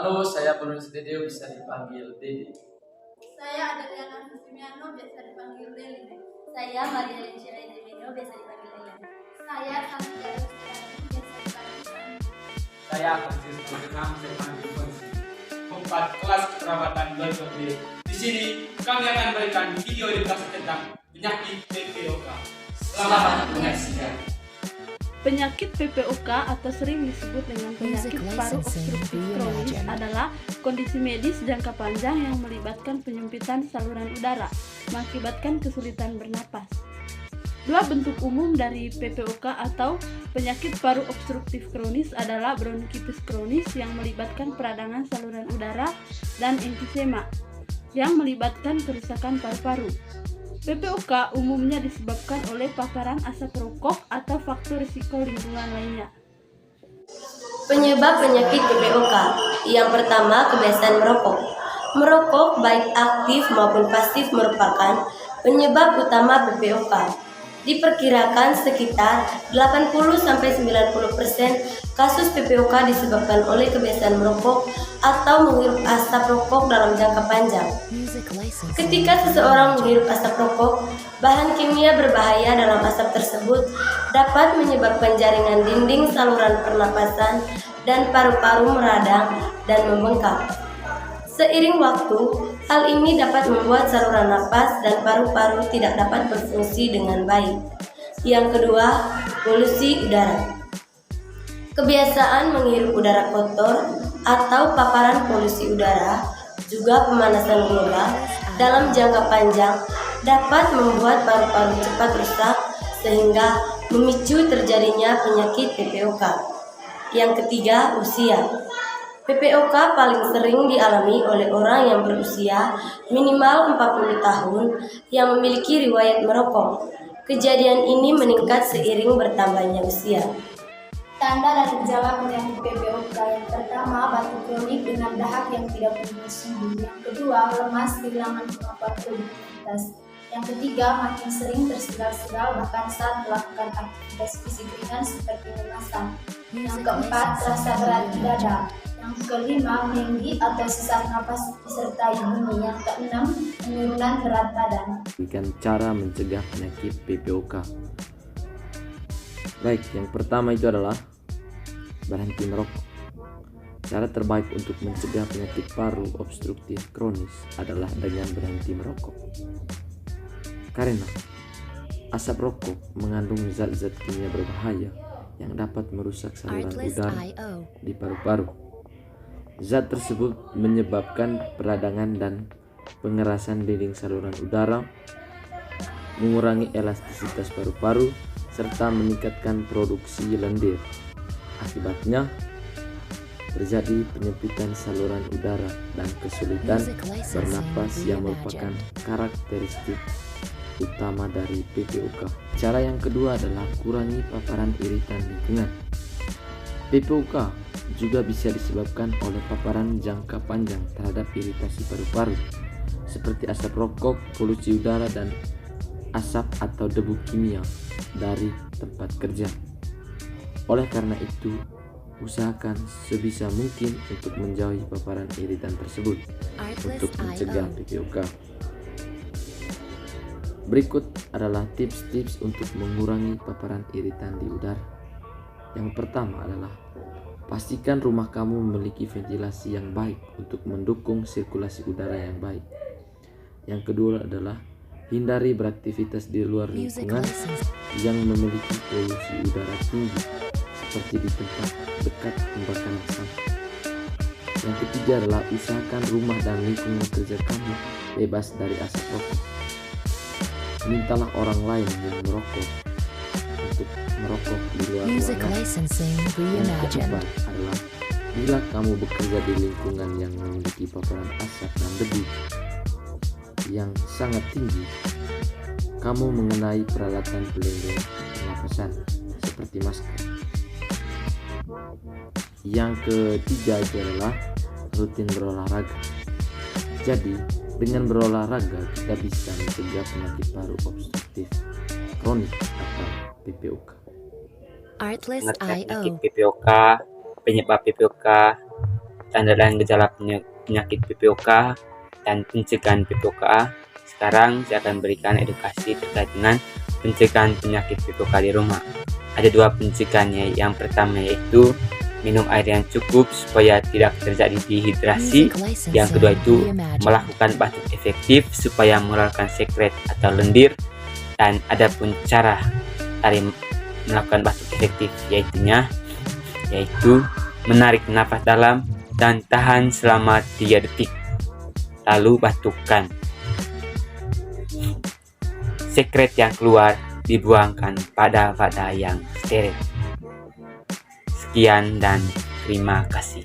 Halo, saya penulis Dede, bisa dipanggil Dede. Saya Adriana Susimiano, biasa dipanggil Leli. Saya Maria Lencela Deminio, biasa dipanggil Leli. Saya Santiago Setiani, biasa dipanggil Sani. Saya Francisco Denham, saya panggil Fonsi. 4 kelas keperawatan berikutnya. Di sini kami akan berikan video edukasi tentang penyakit PPOK. Selamat menyaksikan. Penyakit PPOK atau sering disebut dengan penyakit paru obstruktif kronis adalah kondisi medis jangka panjang yang melibatkan penyempitan saluran udara, mengakibatkan kesulitan bernapas. Dua bentuk umum dari PPOK atau penyakit paru obstruktif kronis adalah bronkitis kronis yang melibatkan peradangan saluran udara dan emfisema yang melibatkan kerusakan paru-paru. PPOK umumnya disebabkan oleh paparan asap rokok atau faktor risiko lingkungan lainnya. Penyebab penyakit PPOK. Yang pertama, kebiasaan merokok. Merokok baik aktif maupun pasif merupakan penyebab utama PPOK. Diperkirakan sekitar 80-90% kasus PPOK disebabkan oleh kebiasaan merokok atau menghirup asap rokok dalam jangka panjang. Ketika seseorang menghirup asap rokok, bahan kimia berbahaya dalam asap tersebut dapat menyebabkan jaringan dinding saluran pernapasan dan paru-paru meradang dan membengkak. Seiring waktu, hal ini dapat membuat saluran napas dan paru-paru tidak dapat berfungsi dengan baik. Yang kedua, polusi udara. Kebiasaan menghirup udara kotor atau paparan polusi udara, juga pemanasan global dalam jangka panjang dapat membuat paru-paru cepat rusak sehingga memicu terjadinya penyakit PPOK. Yang ketiga, usia. PPOK paling sering dialami oleh orang yang berusia minimal 40 tahun yang memiliki riwayat merokok. Kejadian ini meningkat seiring bertambahnya usia. Tanda dan gejala penyakit PPOK: yang pertama, batuk kronik dengan dahak yang tidak bersembuh. Yang kedua, lemas, kehilangan kemampuan produktivitas. Yang ketiga, makin sering tersegal-segal bahkan saat melakukan aktivitas fisik ringan seperti memasak. Yang keempat, rasa berat di dada. Yang kelima, meninggi atau sesak napas disertai bunyi. Yang keenam, penurunan berat badan. Cara mencegah penyakit PPOK. Baik, yang pertama itu adalah berhenti merokok. Cara terbaik untuk mencegah penyakit paru obstruktif kronis adalah dengan berhenti merokok. Karena asap rokok mengandung zat-zat kimia berbahaya yang dapat merusak saluran udara di paru-paru. Zat tersebut menyebabkan peradangan dan pengerasan dinding saluran udara, mengurangi elastisitas paru-paru, serta meningkatkan produksi lendir. Akibatnya, terjadi penyempitan saluran udara dan kesulitan bernapas yang merupakan karakteristik utama dari PPOK. Cara yang kedua adalah kurangi paparan iritan lingkungan. PPOK juga bisa disebabkan oleh paparan jangka panjang terhadap iritasi paru-paru, seperti asap rokok, polusi udara, dan asap atau debu kimia dari tempat kerja. Oleh karena itu, usahakan sebisa mungkin untuk menjauhi paparan iritan tersebut untuk mencegah PPOK. Berikut adalah tips-tips untuk mengurangi paparan iritan di udara. Yang pertama adalah pastikan rumah kamu memiliki ventilasi yang baik untuk mendukung sirkulasi udara yang baik. Yang kedua adalah hindari beraktivitas di luar lingkungan yang memiliki polusi udara tinggi, seperti di tempat dekat pembakaran sampah. Yang ketiga adalah usahakan rumah dan lingkungan kerja kamu bebas dari asap rokok. Mintalah orang lain yang merokok untuk merokok di luar ruangan. Yang keempat adalah bila kamu bekerja di lingkungan yang memiliki paparan asap dan debu yang sangat tinggi, kamu mengenai peralatan pelindung pernapasan seperti masker. Yang ketiga itu adalah rutin berolahraga. Jadi, dengan berolahraga kita bisa mencegah penyakit paru obstruktif kronik atau PPOK. Penyakit PPOK, penyebab PPOK tanda dan gejala penyakit PPOK dan pencegahan PPOK. Sekarang saya akan berikan edukasi terkait dengan pencegahan penyakit PPOK di rumah. Ada 2 pencegahannya. Yang pertama yaitu minum air yang cukup supaya tidak terjadi dehidrasi. Yang kedua itu melakukan batuk efektif supaya mengeluarkan sekret atau lendir. Dan ada pun cara dari melakukan batuk efektif yaitu menarik nafas dalam dan tahan selama 3 detik, lalu batukkan. Sekret yang keluar dibuangkan pada wadah yang steril. Sekian dan terima kasih.